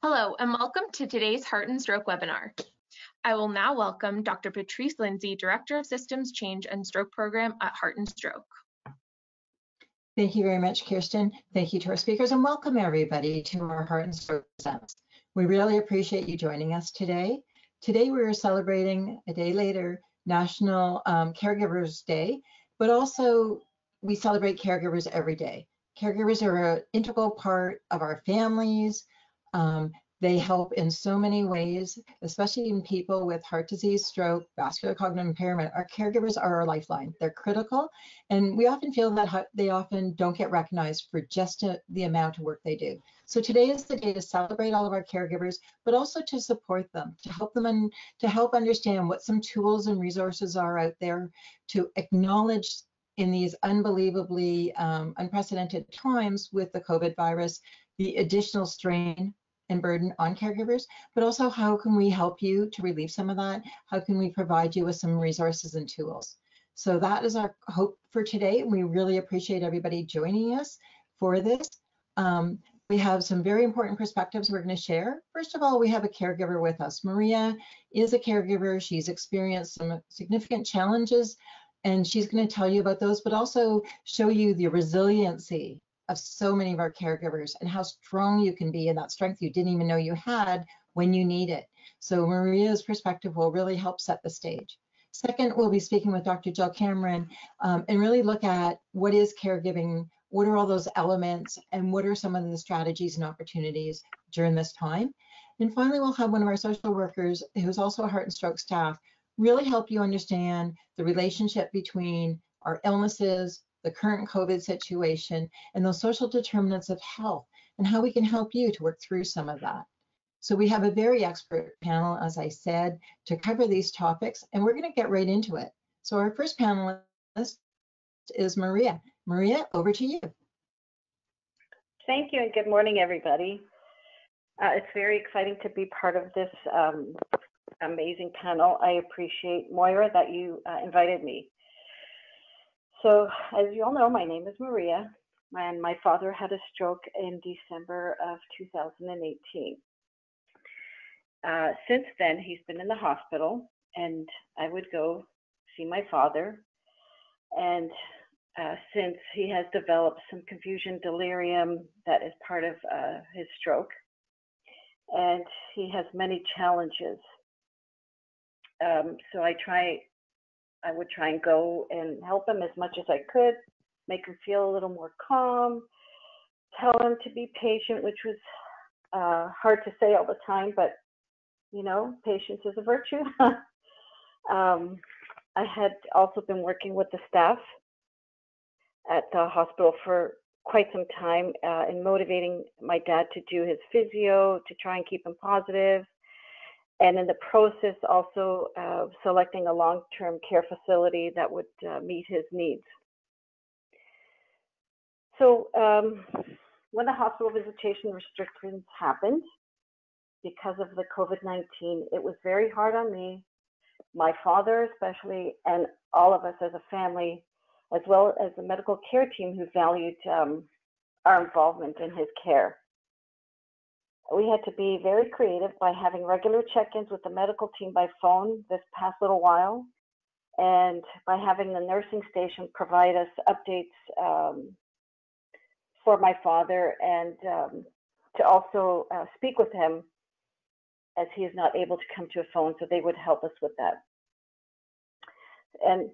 Hello, and welcome to today's Heart and Stroke webinar. I will now welcome Dr. Patrice Lindsay, Director of Systems Change and Stroke Program at Heart and Stroke. Thank you very much, Kirsten. Thank you to our speakers, and welcome everybody to our Heart and Stroke Presents. We really appreciate you joining us today. Today we are celebrating, a day later, National Caregivers Day, but also we celebrate caregivers every day. Caregivers are an integral part of our families. They help in so many ways, especially in people with heart disease, stroke, vascular cognitive impairment. Our caregivers are our lifeline. They're critical, and we often feel that they often don't get recognized for just the amount of work they do. So today is the day to celebrate all of our caregivers, but also to support them, to help them and to help understand what some tools and resources are out there, to acknowledge in these unbelievably unprecedented times with the COVID virus, the additional strain and burden on caregivers, but also how can we help you to relieve some of that? How can we provide you with some resources and tools? So that is our hope for today, and we really appreciate everybody joining us for this. We have some very important perspectives we're going to share. First of all, we have a caregiver with us. Maria is a caregiver. She's experienced some significant challenges, and she's going to tell you about those, but also show you the resiliency of so many of our caregivers and how strong you can be, and that strength you didn't even know you had when you need it. So Maria's perspective will really help set the stage. Second, we'll be speaking with Dr. Jill Cameron and really look at what is caregiving, what are all those elements, and what are some of the strategies and opportunities during this time. And finally, we'll have one of our social workers who's also a heart and stroke staff really help you understand the relationship between our illnesses, the current COVID situation, and those social determinants of health, and how we can help you to work through some of that. So we have a very expert panel, as I said, to cover these topics, and we're going to get right into it. So our first panelist is Maria. Maria, over to you. Thank you, and good morning, everybody. It's very exciting to be part of this amazing panel. I appreciate, Moira, that you invited me. So as you all know, my name is Maria, and my father had a stroke in December of 2018. Since then, he's been in the hospital, and I would go see my father. And since he has developed some confusion delirium that is part of his stroke, and he has many challenges. So I would try and go and help him as much as I could, make him feel a little more calm, tell him to be patient, which was hard to say all the time, but you know, patience is a virtue. I had also been working with the staff at the hospital for quite some time in motivating my dad to do his physio, to try and keep him positive. And in the process, also selecting a long-term care facility that would meet his needs. So when the hospital visitation restrictions happened, because of the COVID-19, it was very hard on me, my father especially, and all of us as a family, as well as the medical care team who valued our involvement in his care. We had to be very creative by having regular check-ins with the medical team by phone this past little while, and by having the nursing station provide us updates for my father, and to also speak with him as he is not able to come to a phone, so they would help us with that. And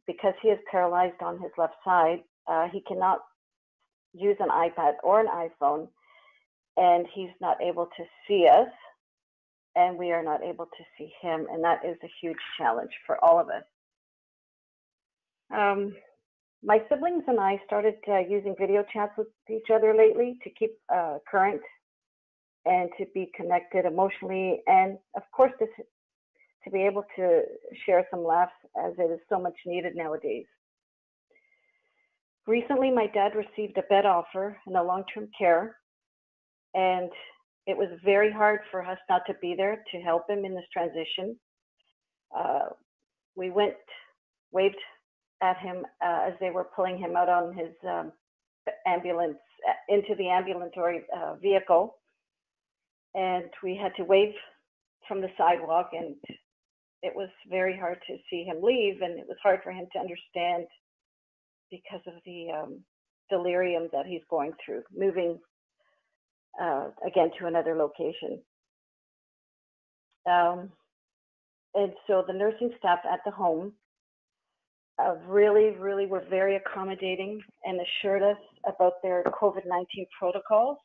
because he is paralyzed on his left side, he cannot use an iPad or an iPhone, and he's not able to see us, and we are not able to see him, and that is a huge challenge for all of us. My siblings and I started using video chats with each other lately to keep current and to be connected emotionally, and of course to be able to share some laughs, as it is so much needed nowadays. Recently, my dad received a bed offer in a long-term care, and it was very hard for us not to be there to help him in this transition. We waved at him as they were pulling him out on his ambulance, into the ambulatory vehicle. and we had to wave from the sidewalk, and it was very hard to see him leave, and it was hard for him to understand because of the delirium that he's going through, moving again to another location. And so the nursing staff at the home really were very accommodating and assured us about their COVID-19 protocols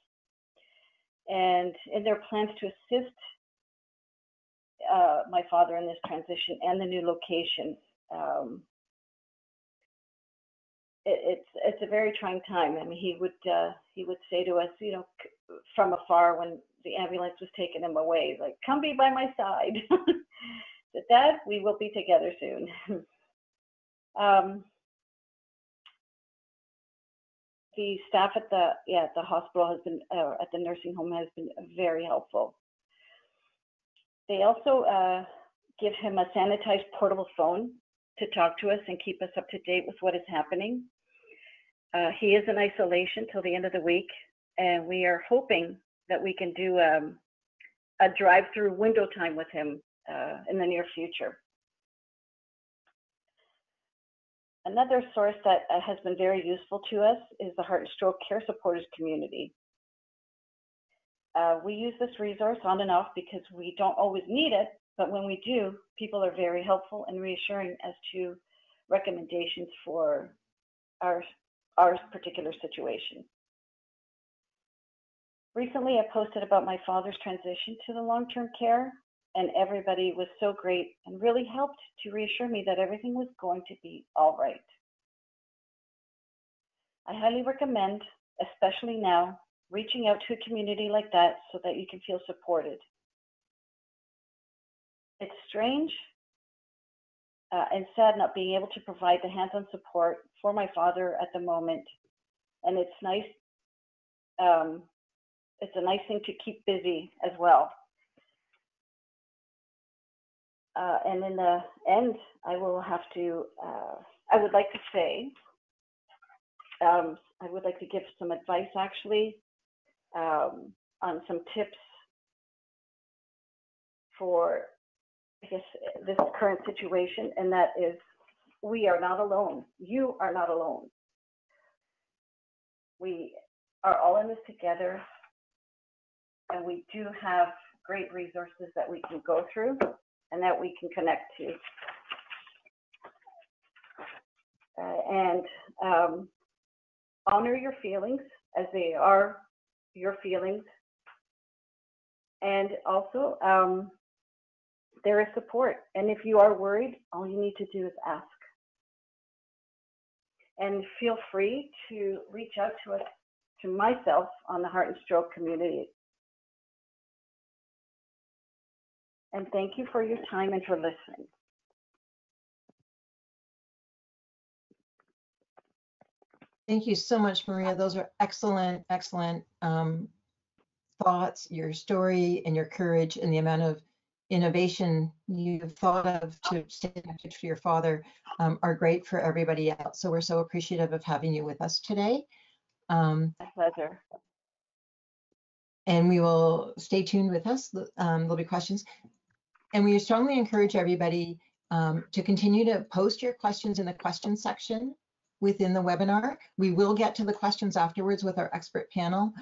and in their plans to assist my father in this transition and the new location. It's a very trying time. I mean, he would say to us, you know, from afar when the ambulance was taking him away, like, "Come be by my side." Said, "Dad, we will be together soon." The staff at the hospital has been, at the nursing home has been very helpful. They also give him a sanitized portable phone to talk to us and keep us up to date with what is happening. He is in isolation till the end of the week, and we are hoping that we can do a drive-through window time with him in the near future. Another source that has been very useful to us is the Heart and Stroke Care Supporters community. We use this resource on and off because we don't always need it, but when we do, people are very helpful and reassuring as to recommendations for our particular situation. Recently, I posted about my father's transition to the long-term care, and everybody was so great and really helped to reassure me that everything was going to be all right. I highly recommend, especially now, reaching out to a community like that so that you can feel supported. It's strange and sad not being able to provide the hands-on support for my father at the moment, and it's nice. It's a nice thing to keep busy as well. And in the end, I will have to, I would like to say, I would like to give some advice actually on some tips for, I guess, this current situation, and that is, we are not alone. You are not alone. We are all in this together, and we do have great resources that we can go through and that we can connect to. And honor your feelings as they are your feelings. And also, there is support. And if you are worried, all you need to do is ask. And feel free to reach out to us, to myself on the Heart and Stroke community. And thank you for your time and for listening. Thank you so much, Maria. Those are excellent, excellent thoughts. Your story and your courage and the amount of innovation you've thought of to stay connected to your father are great for everybody else. So we're so appreciative of having you with us today. My pleasure. And we will stay tuned with us. There'll be questions. And we strongly encourage everybody to continue to post your questions in the questions section within the webinar. We will get to the questions afterwards with our expert panel.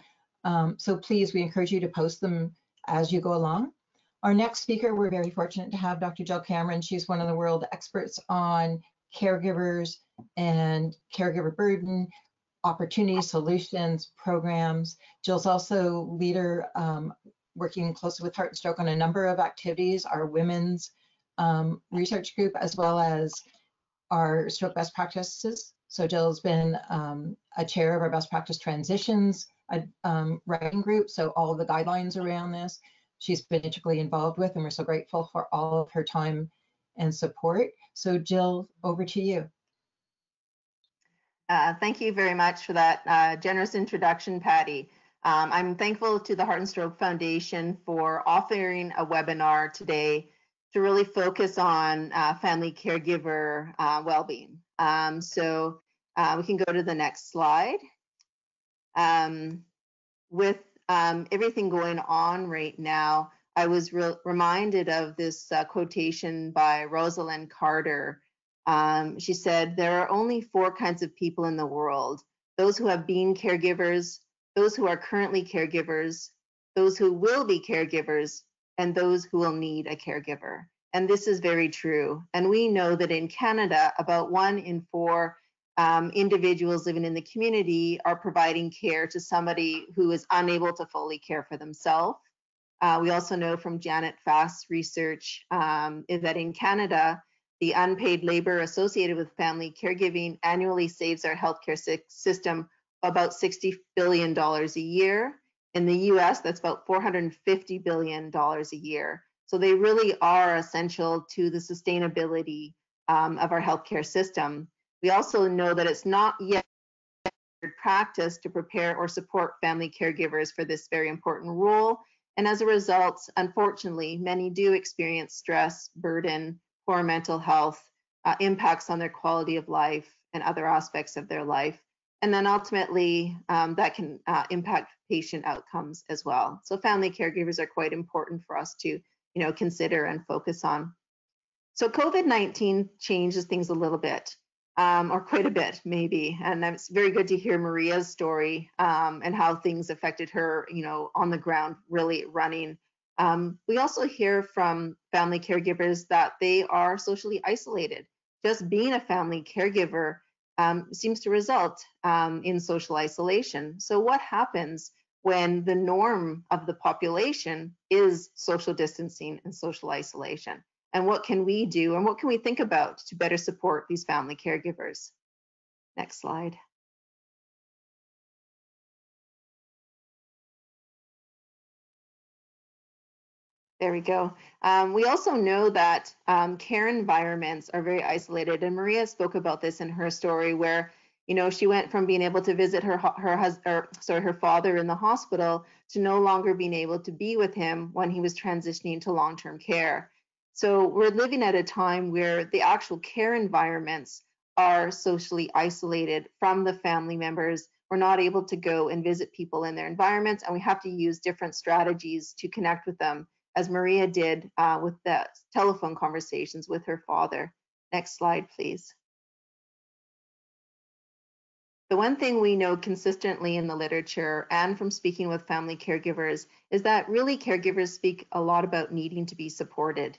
So please, we encourage you to post them as you go along. Our next speaker, we're very fortunate to have Dr. Jill Cameron. She's one of the world experts on caregivers and caregiver burden, opportunities, solutions, programs. Jill's also leader working closely with Heart and Stroke on a number of activities, our women's research group, as well as our stroke best practices. So Jill's been a chair of our best practice transitions writing group. So all of the guidelines around this, she's been intricately involved with, and we're so grateful for all of her time and support. So Jill, over to you. Thank you very much for that generous introduction, Patty. I'm thankful to the Heart and Stroke Foundation for offering a webinar today to really focus on family caregiver well-being. So we can go to the next slide. With everything going on right now, I was reminded of this quotation by Rosalind Carter. She said, "There are only 4 kinds of people in the world: those who have been caregivers, those who are currently caregivers, those who will be caregivers, and those who will need a caregiver." And this is very true. And we know that in Canada, about 1 in 4 individuals living in the community are providing care to somebody who is unable to fully care for themselves. We also know from Janet Fast's research is that in Canada, the unpaid labor associated with family caregiving annually saves our healthcare system about $60 billion a year. In the US, that's about $450 billion a year. So they really are essential to the sustainability of our healthcare system. We also know that it's not yet practice to prepare or support family caregivers for this very important role. And as a result, unfortunately, many do experience stress, burden, poor mental health, impacts on their quality of life and other aspects of their life. And then ultimately, that can impact patient outcomes as well. So family caregivers are quite important for us to, consider and focus on. So COVID-19 changes things a little bit, or quite a bit maybe. And it's very good to hear Maria's story and how things affected her, on the ground, really running. We also hear from family caregivers that they are socially isolated. Just being a family caregiver seems to result in social isolation. So what happens when the norm of the population is social distancing and social isolation? And what can we do and what can we think about to better support these family caregivers? Next slide. There we go. We also know that care environments are very isolated, and Maria spoke about this in her story, where she went from being able to visit her father in the hospital to no longer being able to be with him when he was transitioning to long-term care. So we're living at a time where the actual care environments are socially isolated from the family members. We're not able to go and visit people in their environments, and we have to use different strategies to connect with them, as Maria did with the telephone conversations with her father. Next slide, please. The one thing we know consistently in the literature and from speaking with family caregivers is that really caregivers speak a lot about needing to be supported.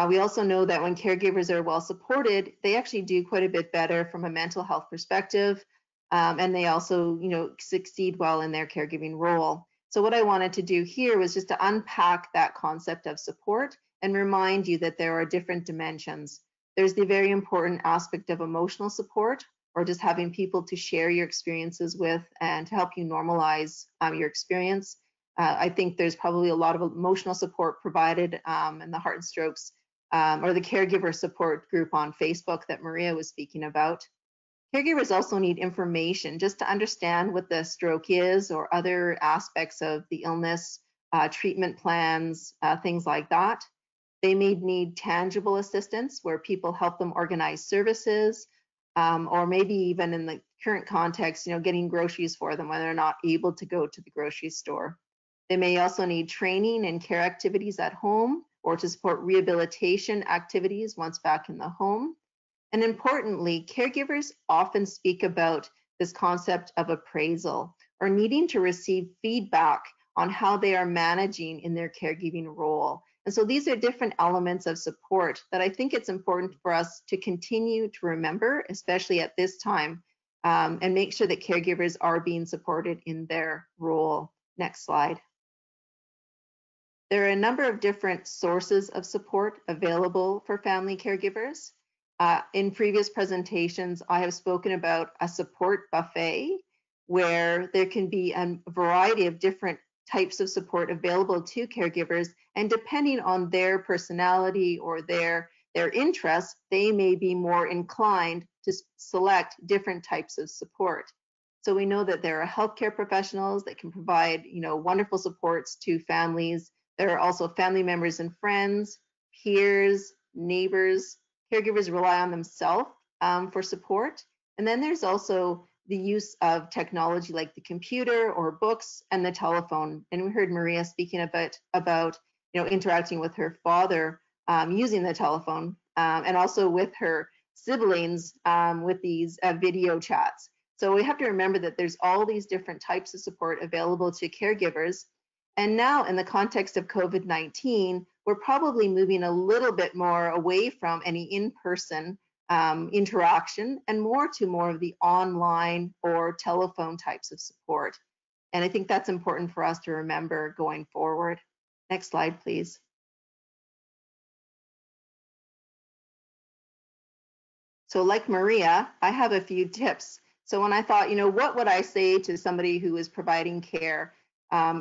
We also know that when caregivers are well supported, they actually do quite a bit better from a mental health perspective, and they also, succeed well in their caregiving role. So what I wanted to do here was just to unpack that concept of support and remind you that there are different dimensions. There's the very important aspect of emotional support, or just having people to share your experiences with and to help you normalize your experience. I think there's probably a lot of emotional support provided in the Heart and Strokes or the caregiver support group on Facebook that Maria was speaking about. Caregivers also need information just to understand what the stroke is or other aspects of the illness, treatment plans, things like that. They may need tangible assistance where people help them organize services, or maybe even in the current context, getting groceries for them when they're not able to go to the grocery store. They may also need training and care activities at home or to support rehabilitation activities once back in the home. And importantly, caregivers often speak about this concept of appraisal or needing to receive feedback on how they are managing in their caregiving role. And so these are different elements of support that I think it's important for us to continue to remember, especially at this time, and make sure that caregivers are being supported in their role. Next slide. There are a number of different sources of support available for family caregivers. In previous presentations, I have spoken about a support buffet where there can be a variety of different types of support available to caregivers, and depending on their personality or their interests, they may be more inclined to select different types of support. So we know that there are healthcare professionals that can provide, wonderful supports to families. There are also family members and friends, peers, neighbors. Caregivers rely on themselves for support. And then there's also the use of technology like the computer or books and the telephone. And we heard Maria speaking about interacting with her father using the telephone, and also with her siblings with these video chats. So we have to remember that there's all these different types of support available to caregivers. And now in the context of COVID-19, we're probably moving a little bit more away from any in-person interaction and more of the online or telephone types of support. And I think that's important for us to remember going forward. Next slide, please. So like Maria, I have a few tips. So when I thought, what would I say to somebody who is providing care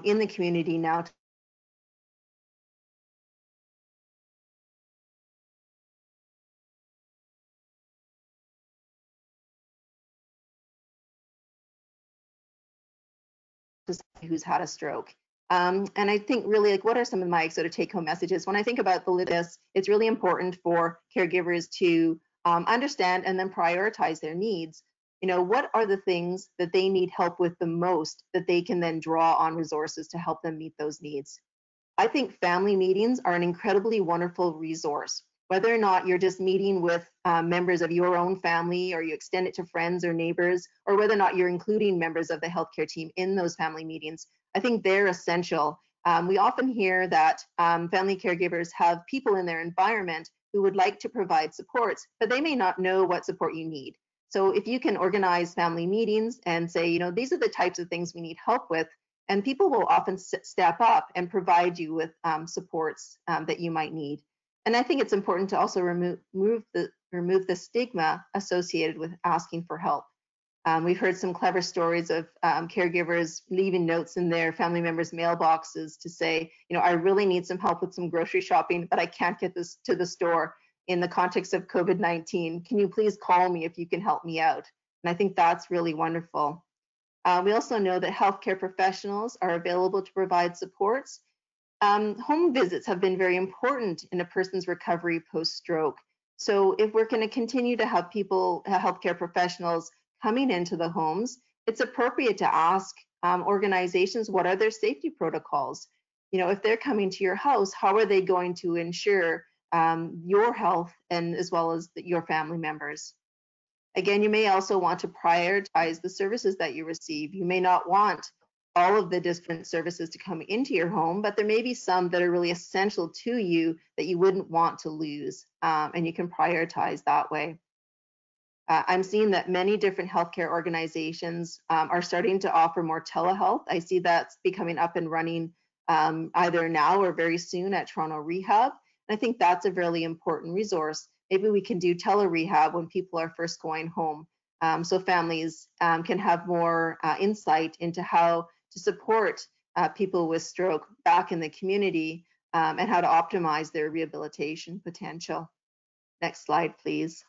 in the community now? Who's had a stroke. And I think really, what are some of my sort of take-home messages? When I think about this, it's really important for caregivers to understand and then prioritize their needs. What are the things that they need help with the most that they can then draw on resources to help them meet those needs? I think family meetings are an incredibly wonderful resource. Whether or not you're just meeting with members of your own family, or you extend it to friends or neighbors, or whether or not you're including members of the healthcare team in those family meetings, I think they're essential. We often hear that family caregivers have people in their environment who would like to provide supports, but they may not know what support you need. So if you can organize family meetings and say, these are the types of things we need help with, and people will often step up and provide you with supports that you might need. And I think it's important to also remove the stigma associated with asking for help. We've heard some clever stories of caregivers leaving notes in their family members' mailboxes to say, I really need some help with some grocery shopping, but I can't get this to the store in the context of COVID-19. Can you please call me if you can help me out? And I think that's really wonderful. We also know that healthcare professionals are available to provide supports. Home visits have been very important in a person's recovery post-stroke. So if we're going to continue to have healthcare professionals coming into the homes, it's appropriate to ask organizations, what are their safety protocols? If they're coming to your house, how are they going to ensure your health and as well as your family members? Again, you may also want to prioritize the services that you receive. You may not want all of the different services to come into your home, but there may be some that are really essential to you that you wouldn't want to lose, and you can prioritize that way. I'm seeing that many different healthcare organizations are starting to offer more telehealth. I see that's becoming up and running either now or very soon at Toronto Rehab. And I think that's a really important resource. Maybe we can do tele-rehab when people are first going home, so families can have more insight into how to support people with stroke back in the community and how to optimize their rehabilitation potential. Next slide, please.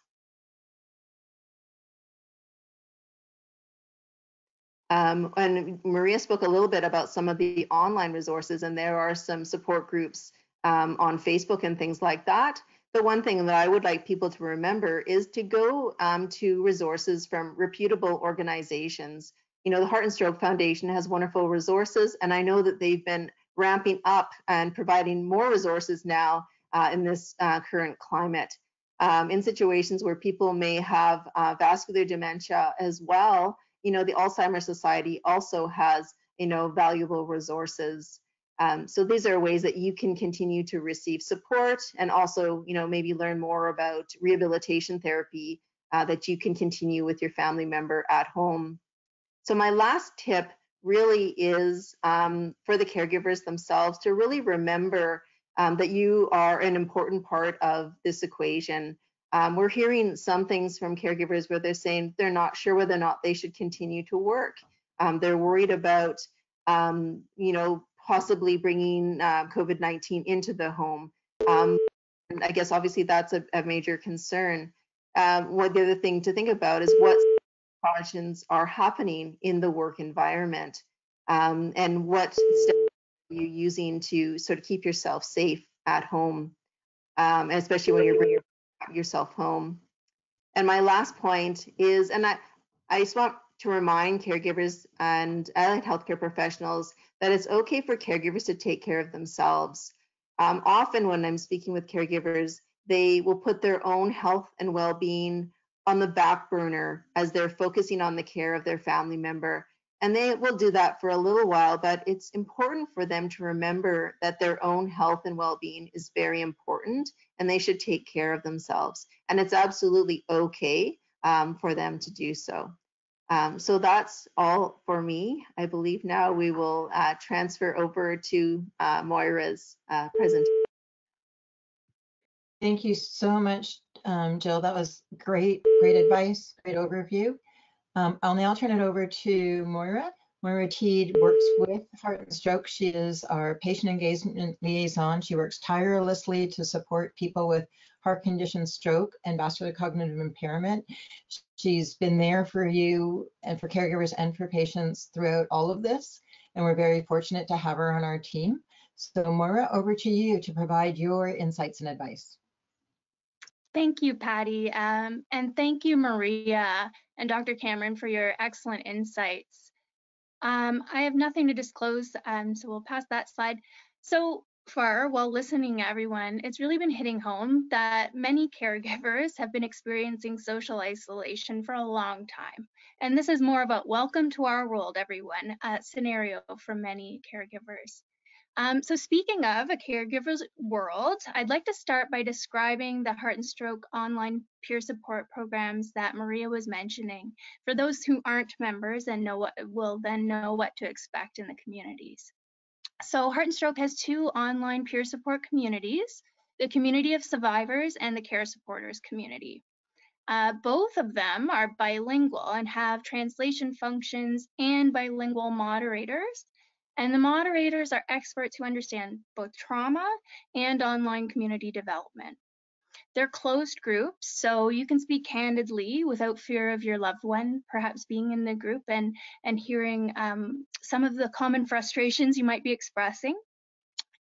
And Maria spoke a little bit about some of the online resources, and there are some support groups on Facebook and things like that. The one thing that I would like people to remember is to go to resources from reputable organizations. The Heart and Stroke Foundation has wonderful resources, and I know that they've been ramping up and providing more resources now in this current climate. In situations where people may have vascular dementia as well, the Alzheimer's Society also has, valuable resources. So these are ways that you can continue to receive support and also, maybe learn more about rehabilitation therapy that you can continue with your family member at home. So my last tip really is for the caregivers themselves to really remember that you are an important part of this equation. We're hearing some things from caregivers where they're saying they're not sure whether or not they should continue to work. They're worried about, possibly bringing COVID-19 into the home. And I guess obviously that's a major concern. What the other thing to think about is what precautions are happening in the work environment, and what steps are you using to sort of keep yourself safe at home, especially when you're bringing yourself home. And my last point is, and I just want to remind caregivers and allied healthcare professionals that it's okay for caregivers to take care of themselves. Often when I'm speaking with caregivers, they will put their own health and well-being on the back burner as they're focusing on the care of their family member. And they will do that for a little while, but it's important for them to remember that their own health and well-being is very important and they should take care of themselves. And it's absolutely okay for them to do so. So that's all for me. I believe now we will transfer over to Moira's presentation. Thank you so much, Jill. That was great advice, great overview. I'll now turn it over to Moira. Moira Teed works with Heart and Stroke. She is our patient engagement liaison. She works tirelessly to support people with heart condition, stroke, and vascular cognitive impairment. She's been there for you and for caregivers and for patients throughout all of this, and we're very fortunate to have her on our team. So Moira, over to you to provide your insights and advice. Thank you, Patty, and thank you, Maria and Dr. Cameron, for your excellent insights. I have nothing to disclose, so we'll pass that slide. So far, while listening, everyone, it's really been hitting home that many caregivers have been experiencing social isolation for a long time. And this is more of a welcome to our world, everyone, scenario for many caregivers. So speaking of a caregiver's world, I'd like to start by describing the Heart and Stroke online peer support programs that Maria was mentioning for those who aren't members and will then know what to expect in the communities. So Heart and Stroke has two online peer support communities, the community of survivors and the care supporters community. Both of them are bilingual and have translation functions and bilingual moderators. And the moderators are experts who understand both trauma and online community development. They're closed groups, so you can speak candidly without fear of your loved one perhaps being in the group and hearing some of the common frustrations you might be expressing.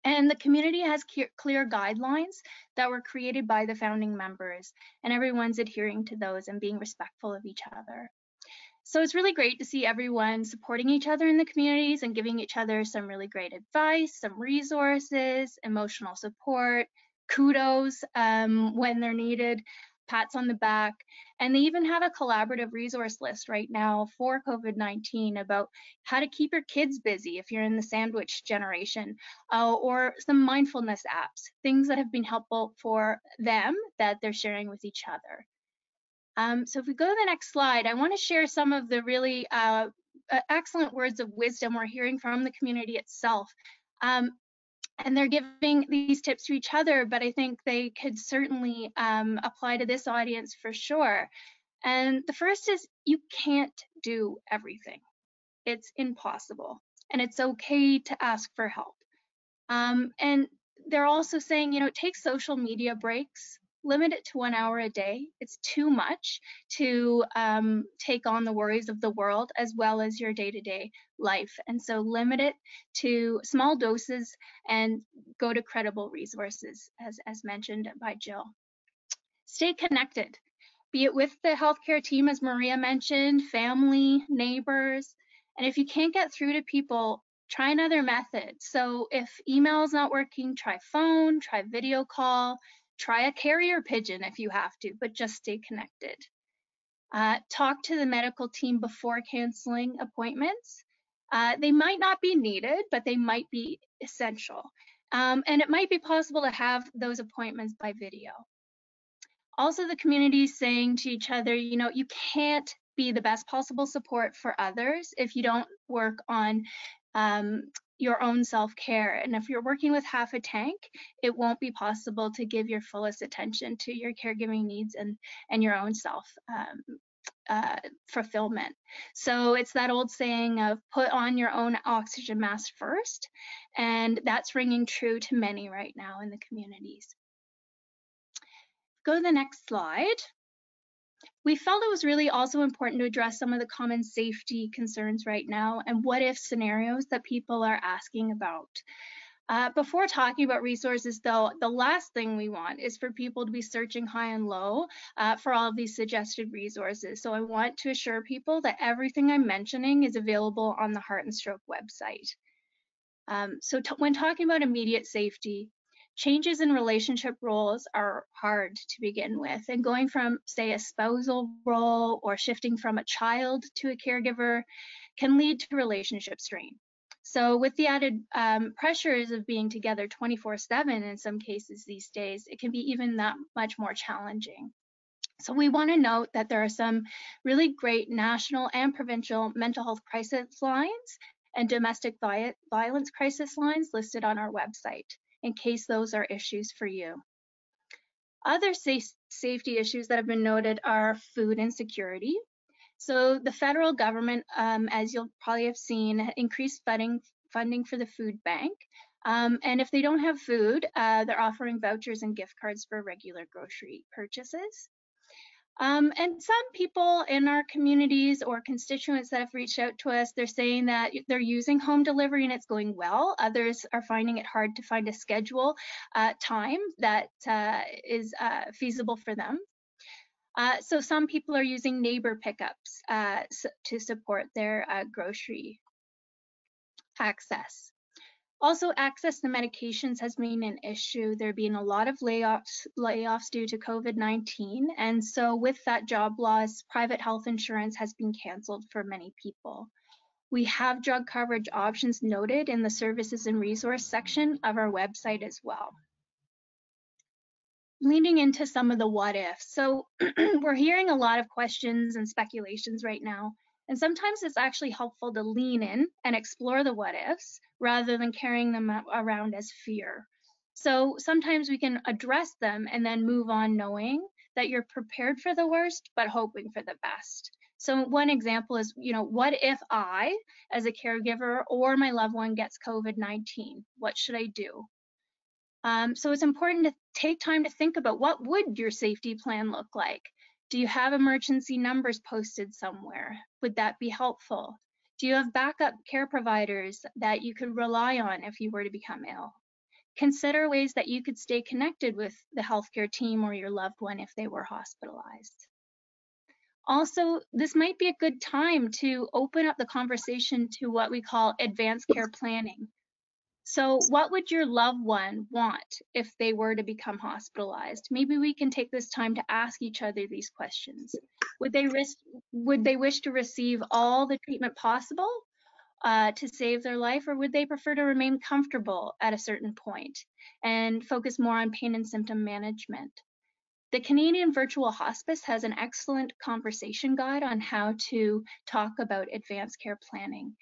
And the community has clear guidelines that were created by the founding members, and everyone's adhering to those and being respectful of each other. So it's really great to see everyone supporting each other in the communities and giving each other some really great advice, some resources, emotional support, kudos when they're needed, pats on the back. And they even have a collaborative resource list right now for COVID-19 about how to keep your kids busy if you're in the sandwich generation, or some mindfulness apps, things that have been helpful for them that they're sharing with each other. So if we go to the next slide, I want to share some of the really excellent words of wisdom we're hearing from the community itself. And they're giving these tips to each other, but I think they could certainly apply to this audience for sure. And the first is, you can't do everything. It's impossible. And it's okay to ask for help. And they're also saying, take social media breaks. Limit it to 1 hour a day. It's too much to take on the worries of the world as well as your day-to-day life. And so limit it to small doses and go to credible resources, as mentioned by Jill. Stay connected, be it with the healthcare team, as Maria mentioned, family, neighbors. And if you can't get through to people, try another method. So if email is not working, try phone, try video call, try a carrier pigeon if you have to, but just stay connected. Talk to the medical team before canceling appointments. They might not be needed, but they might be essential. And it might be possible to have those appointments by video. Also, the community is saying to each other, you can't be the best possible support for others if you don't work on your own self-care. And if you're working with half a tank, it won't be possible to give your fullest attention to your caregiving needs and your own self fulfillment. So it's that old saying of put on your own oxygen mask first. And that's ringing true to many right now in the communities. Go to the next slide. We felt it was really also important to address some of the common safety concerns right now and what if scenarios that people are asking about. Before talking about resources, though, the last thing we want is for people to be searching high and low for all of these suggested resources. So I want to assure people that everything I'm mentioning is available on the Heart and Stroke website. When talking about immediate safety, changes in relationship roles are hard to begin with, and going from, say, a spousal role or shifting from a child to a caregiver can lead to relationship strain. So with the added pressures of being together 24/7 in some cases these days, it can be even that much more challenging. So we want to note that there are some really great national and provincial mental health crisis lines and domestic violence crisis lines listed on our website, in case those are issues for you. Other safety issues that have been noted are food insecurity. So the federal government, as you'll probably have seen, increased funding for the food bank. And if they don't have food, they're offering vouchers and gift cards for regular grocery purchases. And some people in our communities or constituents that have reached out to us, they're saying that they're using home delivery and it's going well. Others are finding it hard to find a schedule time that is feasible for them. So some people are using neighbor pickups to support their grocery access. Also, access to medications has been an issue. There have been a lot of layoffs due to COVID-19. And so with that job loss, private health insurance has been canceled for many people. We have drug coverage options noted in the services and resource section of our website as well. Leaning into some of the what ifs. So we're hearing a lot of questions and speculations right now. And sometimes it's actually helpful to lean in and explore the what ifs rather than carrying them around as fear. So sometimes we can address them and then move on knowing that you're prepared for the worst, but hoping for the best. So one example is, what if I, as a caregiver or my loved one gets COVID-19? What should I do? So it's important to take time to think about what would your safety plan look like? Do you have emergency numbers posted somewhere? Would that be helpful? Do you have backup care providers that you could rely on if you were to become ill? Consider ways that you could stay connected with the healthcare team or your loved one if they were hospitalized. Also, this might be a good time to open up the conversation to what we call advanced care planning. So what would your loved one want if they were to become hospitalized? Maybe we can take this time to ask each other these questions. Would they wish to receive all the treatment possible to save their life, or would they prefer to remain comfortable at a certain point and focus more on pain and symptom management? The Canadian Virtual Hospice has an excellent conversation guide on how to talk about advanced care planning.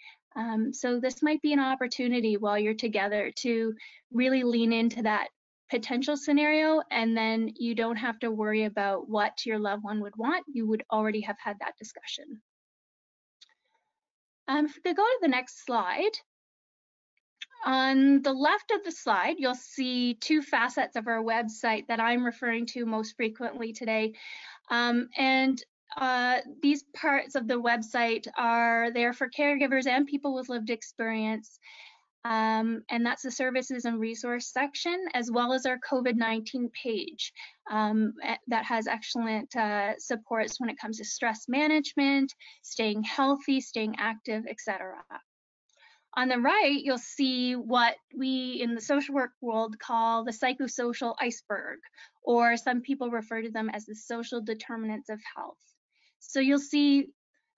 So this might be an opportunity while you're together to really lean into that potential scenario, and then you don't have to worry about what your loved one would want. You would already have had that discussion. If we could go to the next slide. On the left of the slide, you'll see two facets of our website that I'm referring to most frequently today. These parts of the website are there for caregivers and people with lived experience. And that's the services and resource section, as well as our COVID-19 page that has excellent supports when it comes to stress management, staying healthy, staying active, etc. On the right, you'll see what we in the social work world call the psychosocial iceberg, or some people refer to them as the social determinants of health. So you'll see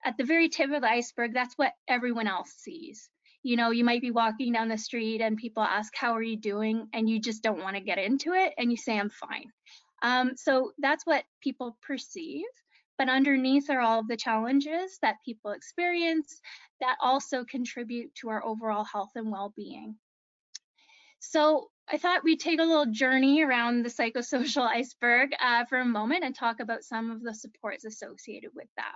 at the very tip of the iceberg, that's what everyone else sees. You might be walking down the street and people ask, how are you doing? And you just don't want to get into it and you say, I'm fine. So that's what people perceive. But underneath are all of the challenges that people experience that also contribute to our overall health and well-being. So I thought we'd take a little journey around the psychosocial iceberg for a moment and talk about some of the supports associated with that.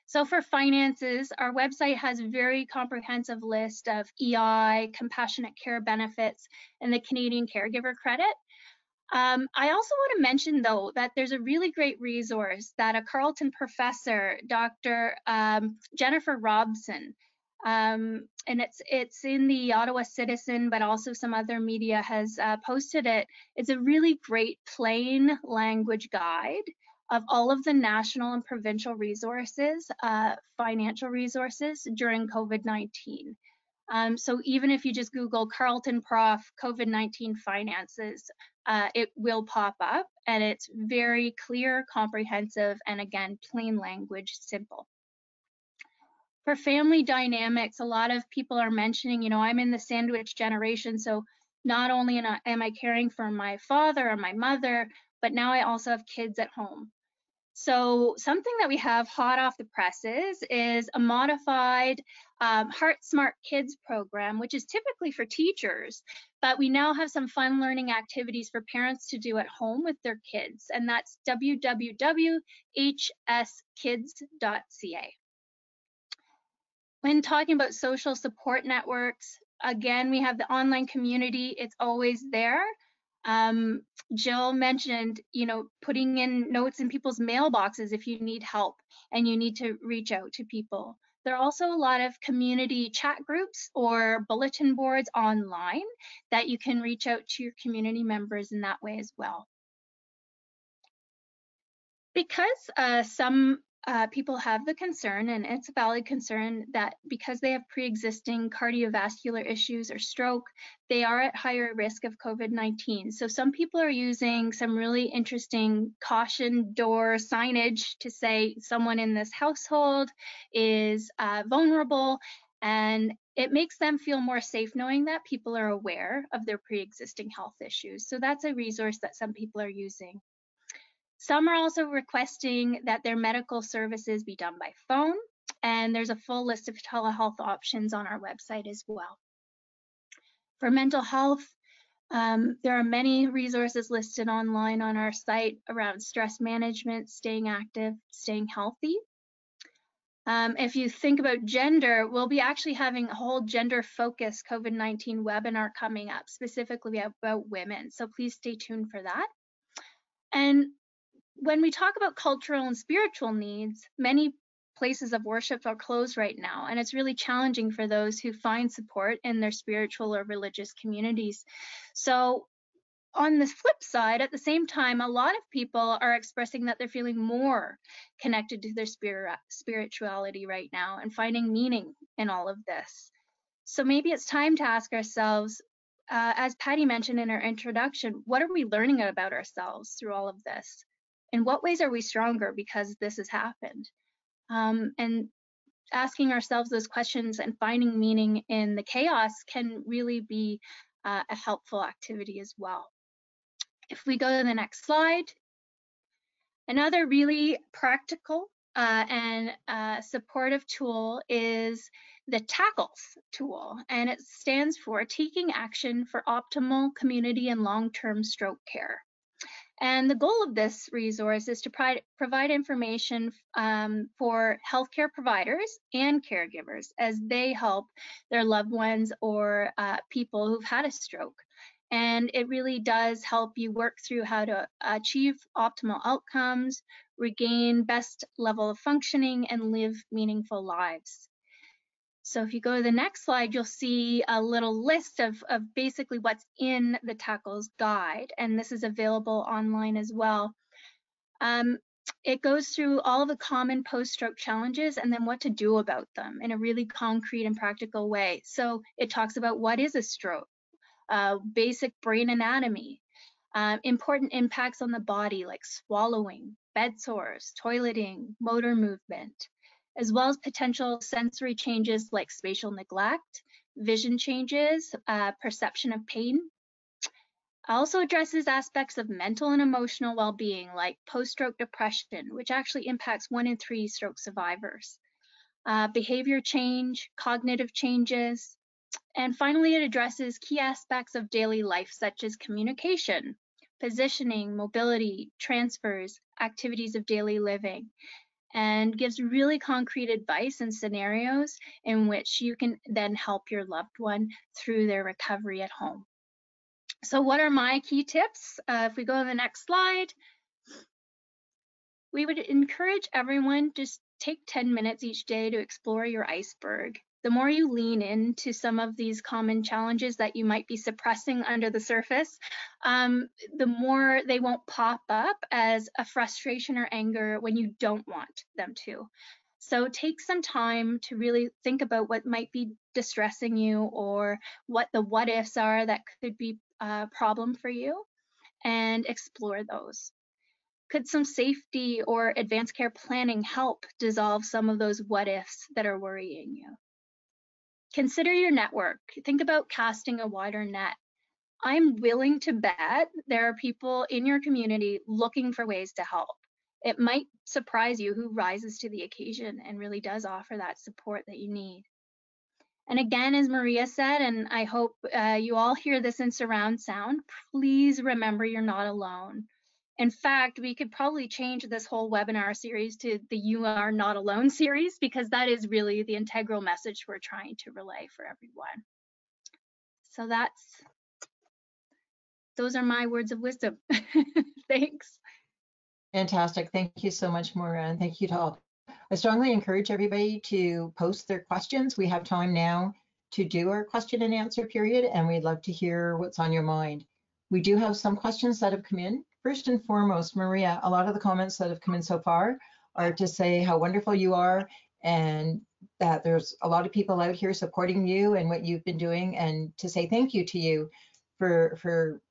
So for finances, our website has a very comprehensive list of EI, compassionate care benefits, and the Canadian Caregiver Credit. I also want to mention, though, that there's a really great resource that a Carleton professor, Dr. Jennifer Robson, and it's in the Ottawa Citizen, but also some other media has posted it. It's a really great plain language guide of all of the national and provincial resources, financial resources during COVID-19. So even if you just Google Carleton Prof COVID-19 finances, it will pop up, and it's very clear, comprehensive, and again, plain language, simple. For family dynamics, a lot of people are mentioning, you know, I'm in the sandwich generation, so not only am I caring for my father or my mother, but now I also have kids at home. So something that we have hot off the presses is a modified Heart Smart Kids program, which is typically for teachers, but we now have some fun learning activities for parents to do at home with their kids, and that's www.hskids.ca. When talking about social support networks, again, we have the online community. It's always there. Jill mentioned, you know, putting in notes in people's mailboxes if you need help and you need to reach out to people. There are also a lot of community chat groups or bulletin boards online that you can reach out to your community members in that way as well. Because some people have the concern, and it's a valid concern, that because they have pre-existing cardiovascular issues or stroke, they are at higher risk of COVID-19. So some people are using some really interesting caution door signage to say someone in this household is vulnerable, and it makes them feel more safe knowing that people are aware of their pre-existing health issues. So that's a resource that some people are using. Some are also requesting that their medical services be done by phone, and there's a full list of telehealth options on our website as well. For mental health, there are many resources listed online on our site around stress management, staying active, staying healthy. If you think about gender, we'll be actually having a whole gender-focused COVID-19 webinar coming up, specifically about women, so please stay tuned for that. And when we talk about cultural and spiritual needs, many places of worship are closed right now, and it's really challenging for those who find support in their spiritual or religious communities. So on the flip side, at the same time, a lot of people are expressing that they're feeling more connected to their spirituality right now and finding meaning in all of this. So maybe it's time to ask ourselves, as Patty mentioned in her introduction, what are we learning about ourselves through all of this? In what ways are we stronger because this has happened? And asking ourselves those questions and finding meaning in the chaos can really be a helpful activity as well. If we go to the next slide, another really practical and supportive tool is the TACKLES tool, and it stands for Taking Action for Optimal Community and Long-Term Stroke Care. And the goal of this resource is to provide information for healthcare providers and caregivers as they help their loved ones or people who've had a stroke. And it really does help you work through how to achieve optimal outcomes, regain best level of functioning, and live meaningful lives. So if you go to the next slide, you'll see a little list of basically what's in the TACKLES guide, and this is available online as well. It goes through all the common post-stroke challenges and then what to do about them in a really concrete and practical way. So it talks about what is a stroke, basic brain anatomy, important impacts on the body like swallowing, bed sores, toileting, motor movement, as well as potential sensory changes like spatial neglect, vision changes, perception of pain. Also addresses aspects of mental and emotional well-being like post-stroke depression, which actually impacts 1 in 3 stroke survivors, behavior change, cognitive changes, and finally it addresses key aspects of daily life such as communication, positioning, mobility, transfers, activities of daily living, and gives really concrete advice and scenarios in which you can then help your loved one through their recovery at home. So what are my key tips? If we go to the next slide, we would encourage everyone to just take 10 minutes each day to explore your iceberg. The more you lean into some of these common challenges that you might be suppressing under the surface, the more they won't pop up as a frustration or anger when you don't want them to. So take some time to really think about what might be distressing you, or what the what ifs are that could be a problem for you, and explore those. Could some safety or advanced care planning help dissolve some of those what ifs that are worrying you? Consider your network. Think about casting a wider net. I'm willing to bet there are people in your community looking for ways to help. It might surprise you who rises to the occasion and really does offer that support that you need. And again, as Maria said, and I hope you all hear this in surround sound, please remember you're not alone. In fact, we could probably change this whole webinar series to the You Are Not Alone series, because that is really the integral message we're trying to relay for everyone. So those are my words of wisdom. Thanks. Fantastic. Thank you so much, Moira, and thank you to all. I strongly encourage everybody to post their questions. We have time now to do our question and answer period, and we'd love to hear what's on your mind. We do have some questions that have come in. First and foremost, Maria, a lot of the comments that have come in so far are to say how wonderful you are, and that there's a lot of people out here supporting you and what you've been doing, and to say thank you to you for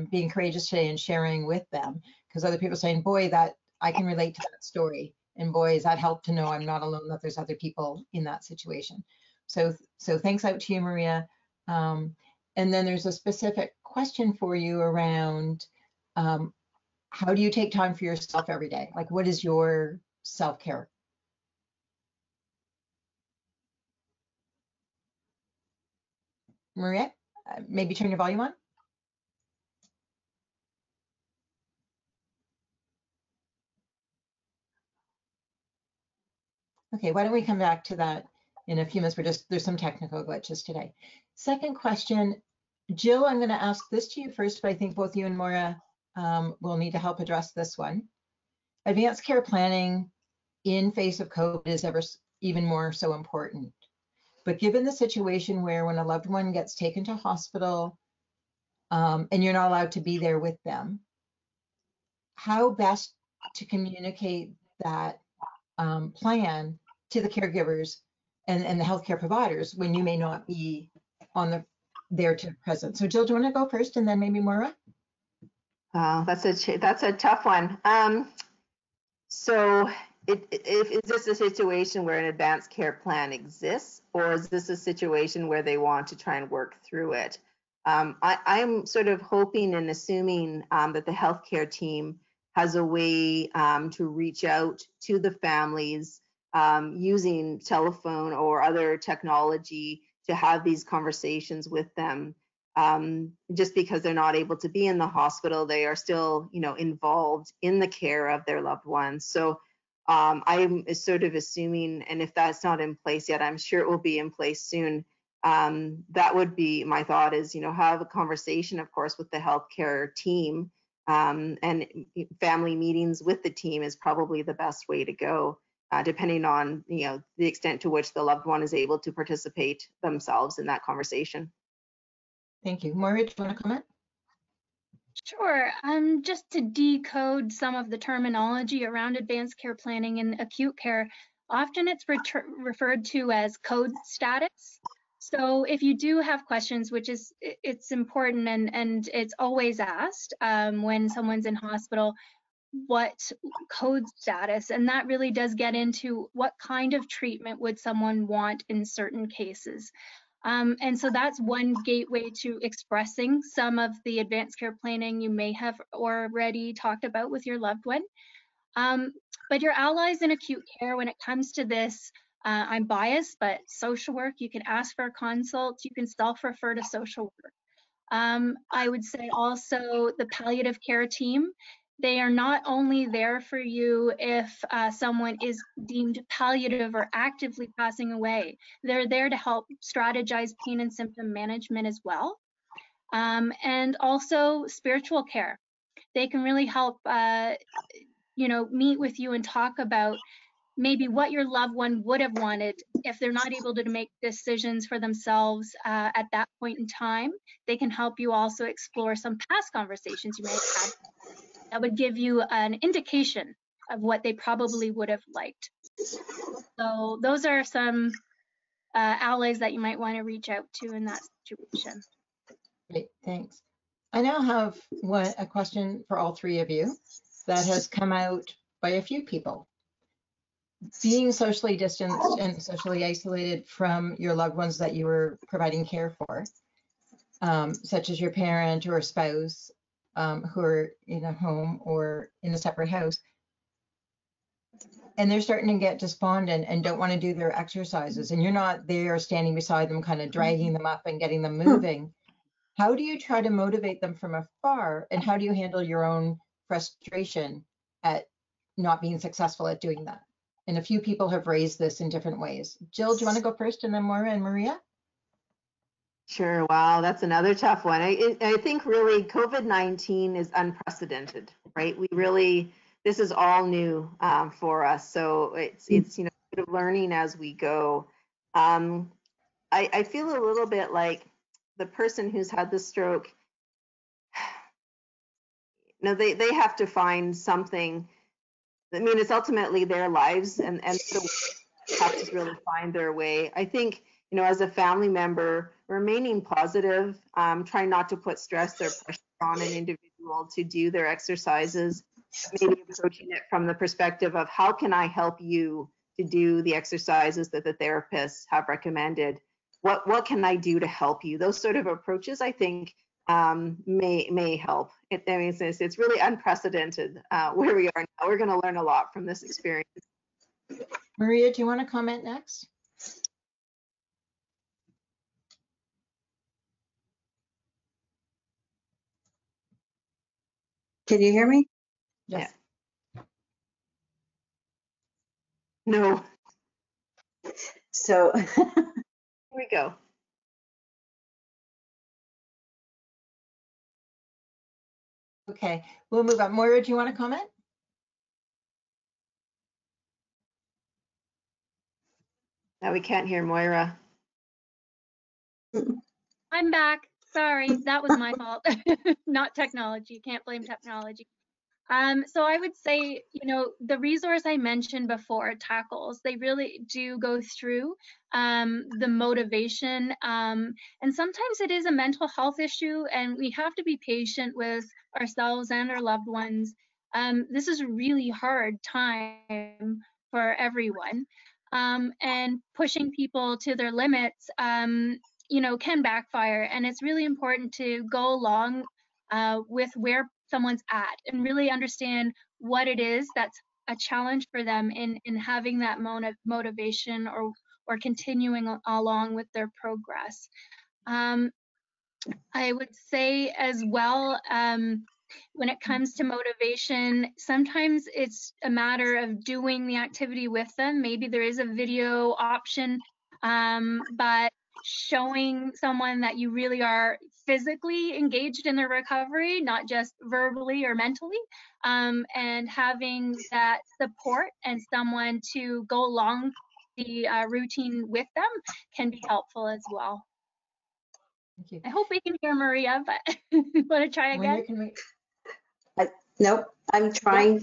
being courageous today and sharing with them, because other people are saying, boy, that I can relate to that story, and boy, is that help to know I'm not alone, that there's other people in that situation. So thanks out to you, Maria. And then there's a specific question for you around how do you take time for yourself every day? Like, what is your self-care? Maria, maybe turn your volume on. Okay, why don't we come back to that in a few minutes? There's some technical glitches today. Second question, Jill, I'm going to ask this to you first, but I think both you and Moira will need to help address this one. Advanced care planning in face of COVID is even more so important. But given the situation where when a loved one gets taken to hospital and you're not allowed to be there with them, how best to communicate that plan to the caregivers and the healthcare providers when you may not be there to present? So Jill, do you want to go first, and then maybe Moira? That's a tough one. So is this a situation where an advanced care plan exists, or is this a situation where they want to try and work through it? I'm sort of hoping and assuming that the healthcare team has a way to reach out to the families using telephone or other technology to have these conversations with them. Just because they're not able to be in the hospital, they are still, involved in the care of their loved ones. So I'm sort of assuming, and if that's not in place yet, I'm sure it will be in place soon. That would be my thought, is, have a conversation, of course, with the healthcare team, and family meetings with the team is probably the best way to go, depending on, the extent to which the loved one is able to participate themselves in that conversation. Thank you. Moira, do you want to comment? Sure. Just to decode some of the terminology around advanced care planning and acute care, often it's referred to as code status. So if you do have questions, which is, it's important and it's always asked when someone's in hospital, what code status, and that really does get into what kind of treatment would someone want in certain cases. And so that's one gateway to expressing some of the advanced care planning you may have already talked about with your loved one. But your allies in acute care, when it comes to this, I'm biased, but social work, you can ask for a consult, you can self-refer to social work. I would say also the palliative care team. They are not only there for you if someone is deemed palliative or actively passing away. They're there to help strategize pain and symptom management as well. And also spiritual care. They can really help, meet with you and talk about maybe what your loved one would have wanted if they're not able to make decisions for themselves at that point in time. They can help you also explore some past conversations you may have had that would give you an indication of what they probably would have liked. So those are some allies that you might want to reach out to in that situation. Great, thanks. I now have a question for all three of you that has come out by a few people. Being socially distanced and socially isolated from your loved ones that you were providing care for, such as your parent or a spouse who are in a home or in a separate house, and they're starting to get despondent and don't want to do their exercises, and you're not there standing beside them, kind of dragging them up and getting them moving. How do you try to motivate them from afar, and how do you handle your own frustration at not being successful at doing that? And a few people have raised this in different ways. Jill, do you want to go first, and then Moira and Maria? Sure. Wow, that's another tough one. I think really COVID-19 is unprecedented, right? This is all new for us. So it's sort of learning as we go. I feel a little bit like the person who's had the stroke, they have to find something. I mean, it's ultimately their lives, and so have to really find their way. I think, as a family member, remaining positive, trying not to put stress or pressure on an individual to do their exercises, maybe approaching it from the perspective of how can I help you to do the exercises that the therapists have recommended? What can I do to help you? Those sort of approaches, I think, may help. It's really unprecedented where we are now. We're going to learn a lot from this experience. Maria, do you want to comment next? Can you hear me? Yes. Yeah. No. So here we go. Okay, we'll move on. Moira, do you want to comment? Now we can't hear Moira. I'm back. Sorry, that was my fault. Not technology. Can't blame technology. So I would say, the resource I mentioned before, Tackles, they really do go through the motivation. And sometimes it is a mental health issue, and we have to be patient with ourselves and our loved ones. This is a really hard time for everyone. And pushing people to their limits, can backfire. And it's really important to go along with where someone's at and really understand what it is that's a challenge for them in having that motivation or continuing along with their progress. I would say as well, when it comes to motivation, sometimes it's a matter of doing the activity with them. Maybe there is a video option, but showing someone that you really are physically engaged in their recovery, not just verbally or mentally, and having that support and someone to go along the routine with them can be helpful as well. Thank you. I hope we can hear Maria, but want to try again? Nope, I'm trying.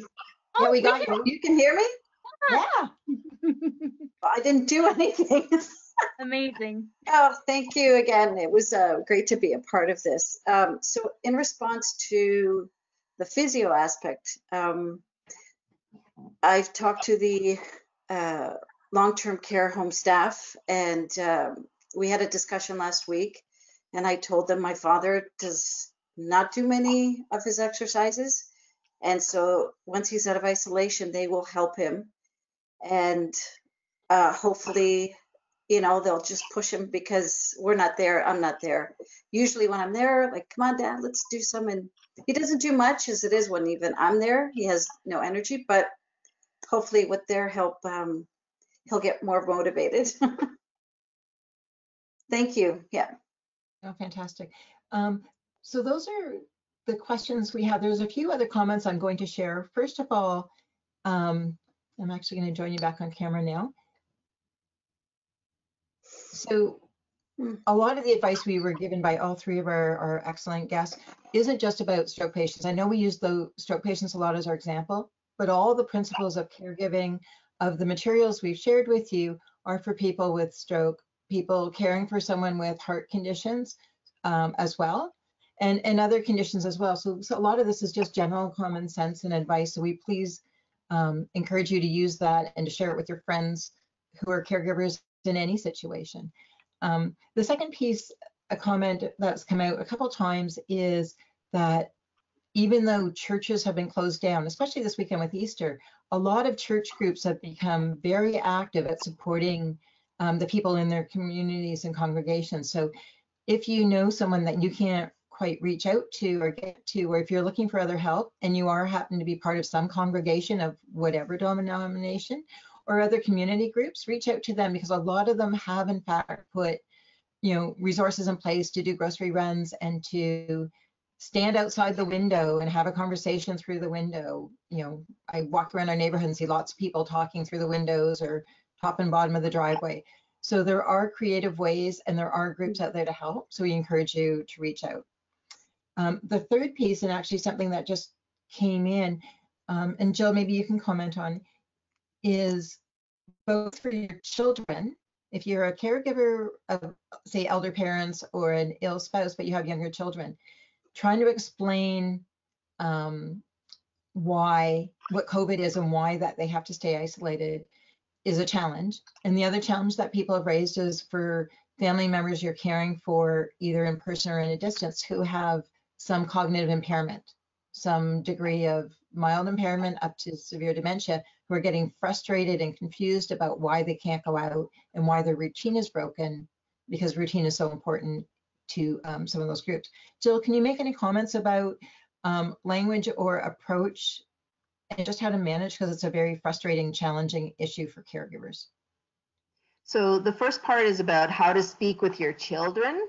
Yeah, we got you. You can hear me? Yeah. I didn't do anything. Amazing. Oh, thank you again. It was great to be a part of this. So in response to the physio aspect, I've talked to the long-term care home staff, and we had a discussion last week, and I told them my father does not do many of his exercises. And so once he's out of isolation, they will help him. And hopefully, they'll just push him because we're not there. I'm not there. Usually when I'm there, like, come on, Dad, let's do some. And he doesn't do much as it is when even I'm there. He has no energy, but hopefully with their help, he'll get more motivated. Thank you. Yeah. Oh, fantastic. So those are the questions we have. There's a few other comments I'm going to share. First of all, I'm actually going to join you back on camera now. So a lot of the advice we were given by all three of our excellent guests isn't just about stroke patients. I know we use the stroke patients a lot as our example, but all the principles of caregiving, of the materials we've shared with you, are for people with stroke, people caring for someone with heart conditions as well, and other conditions as well. So a lot of this is just general common sense and advice. So we please encourage you to use that and to share it with your friends who are caregivers in any situation. The second piece, a comment that's come out a couple times, is that even though churches have been closed down, especially this weekend with Easter, a lot of church groups have become very active at supporting the people in their communities and congregations. So if you know someone that you can't quite reach out to or get to, or if you're looking for other help and you happen to be part of some congregation of whatever denomination or other community groups, reach out to them, because a lot of them have in fact put, you know, resources in place to do grocery runs and to stand outside the window and have a conversation through the window. You know, I walk around our neighborhood and see lots of people talking through the windows or top and bottom of the driveway. So there are creative ways and there are groups out there to help. So we encourage you to reach out. The third piece, and actually something that just came in, and Jill, maybe you can comment on, is both for your children. If you're a caregiver of, say, elder parents or an ill spouse, but you have younger children, trying to explain what COVID is and why that they have to stay isolated is a challenge. And the other challenge that people have raised is for family members you're caring for, either in person or in a distance, who have some cognitive impairment, some degree of mild impairment up to severe dementia, who are getting frustrated and confused about why they can't go out and why their routine is broken, because routine is so important to some of those groups. Jill, can you make any comments about language or approach and just how to manage, because it's a very frustrating, challenging issue for caregivers? So the first part is about how to speak with your children.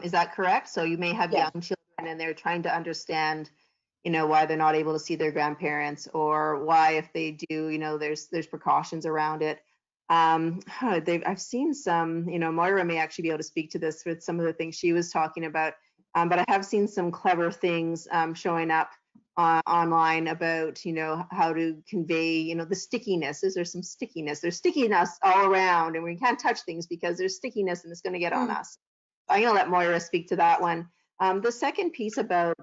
Is that correct? So you may have young children and they're trying to understand, you know, why they're not able to see their grandparents, or why, if they do, you know, there's precautions around it. I've seen some, you know, Moira may actually be able to speak to this with some of the things she was talking about, but I have seen some clever things showing up online about, you know, how to convey, you know, the stickiness. Is there some stickiness? There's stickiness all around and we can't touch things because there's stickiness and it's going to get on us. I'm going to let Moira speak to that one. The second piece about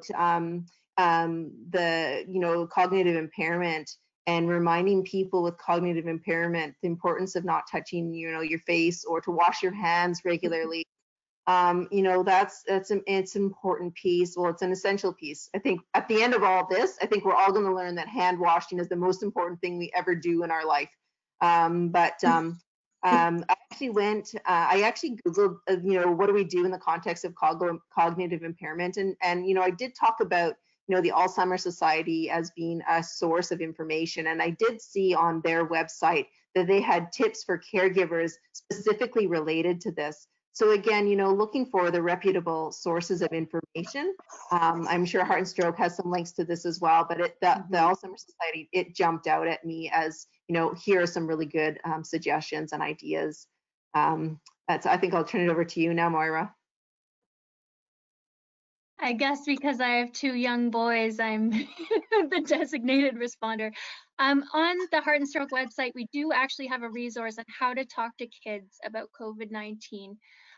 the, you know, cognitive impairment, and reminding people with cognitive impairment the importance of not touching, you know, your face, or to wash your hands regularly. You know, it's an important piece. Well, it's an essential piece. I think at the end of all this, I think we're all going to learn that hand washing is the most important thing we ever do in our life. I actually Googled, you know, what do we do in the context of cognitive impairment? And, you know, I did talk about, you know, the Alzheimer's Society as being a source of information. And I did see on their website that they had tips for caregivers specifically related to this. So again, you know, looking for the reputable sources of information. I'm sure Heart and Stroke has some links to this as well, but the Alzheimer's Society, it jumped out at me as, you know, here are some really good suggestions and ideas. I think I'll turn it over to you now, Moira. I guess because I have two young boys, I'm the designated responder. On the Heart and Stroke website, we do actually have a resource on how to talk to kids about COVID-19.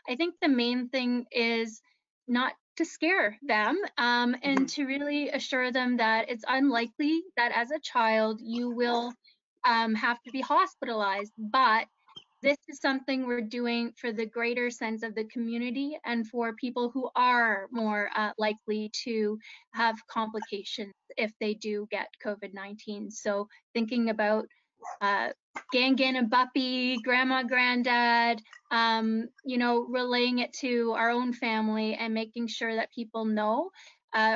I think the main thing is not to scare them and to really assure them that it's unlikely that as a child you will have to be hospitalized, but this is something we're doing for the greater sense of the community and for people who are more likely to have complications if they do get COVID-19. So thinking about Gangan and Buppy, Grandma, Granddad, you know, relaying it to our own family and making sure that people know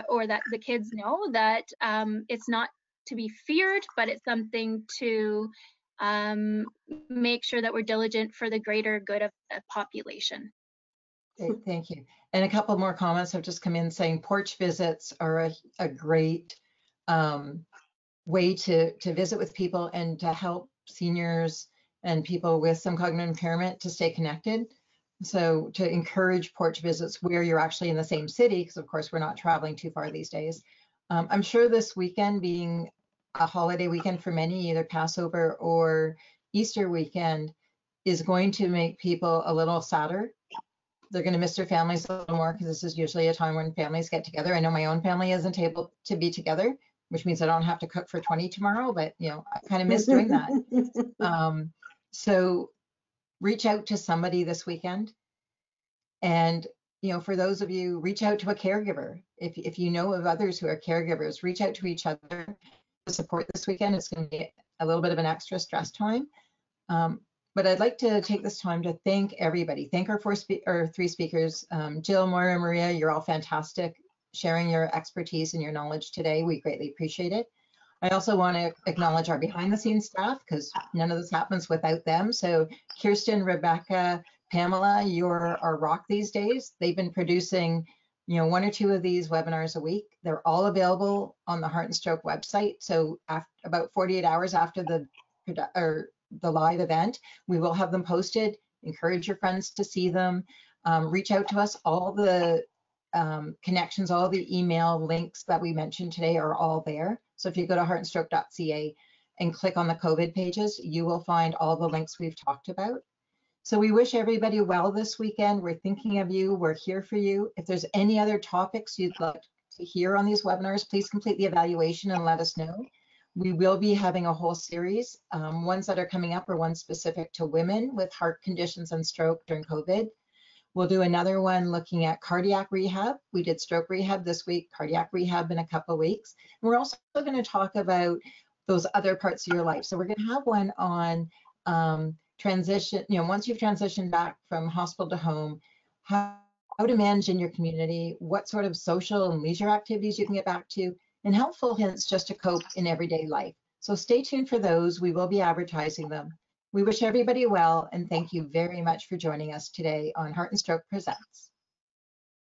or that the kids know that it's not to be feared, but it's something to make sure that we're diligent for the greater good of the population. Great, thank you. And a couple more comments have just come in saying porch visits are a great way to visit with people and to help seniors and people with some cognitive impairment to stay connected. So to encourage porch visits where you're actually in the same city, because of course we're not traveling too far these days. I'm sure this weekend being a holiday weekend for many, either Passover or Easter weekend, is going to make people a little sadder. They're going to miss their families a little more because this is usually a time when families get together. I know my own family isn't able to be together, which means I don't have to cook for 20 tomorrow, but you know, I kind of miss doing that. So reach out to somebody this weekend. And, you know, for those of you, reach out to a caregiver. If you know of others who are caregivers, reach out to each other to support this weekend. It's going to be a little bit of an extra stress time. But I'd like to take this time to thank everybody. Thank our three speakers. Jill, Moira, and Maria, you're all fantastic, sharing your expertise and your knowledge today. We greatly appreciate it. I also want to acknowledge our behind the scenes staff because none of this happens without them. So Kirsten, Rebecca, Pamela, you're our rock these days. They've been producing, you know, 1 or 2 of these webinars a week. They're all available on the Heart and Stroke website. So about 48 hours after the live event, we will have them posted. Encourage your friends to see them. Reach out to us. All the connections, all the email links that we mentioned today are all there. So if you go to heartandstroke.ca and click on the COVID pages, you will find all the links we've talked about. So we wish everybody well this weekend. We're thinking of you. We're here for you. If there's any other topics you'd like to hear on these webinars, please complete the evaluation and let us know. We will be having a whole series. Ones that are coming up are ones specific to women with heart conditions and stroke during COVID. We'll do another one looking at cardiac rehab. We did stroke rehab this week, cardiac rehab in a couple of weeks. And we're also going to talk about those other parts of your life. So we're going to have one on transition, you know, once you've transitioned back from hospital to home, how to manage in your community, what sort of social and leisure activities you can get back to, and helpful hints just to cope in everyday life. So stay tuned for those. We will be advertising them. We wish everybody well, and thank you very much for joining us today on Heart and Stroke Presents.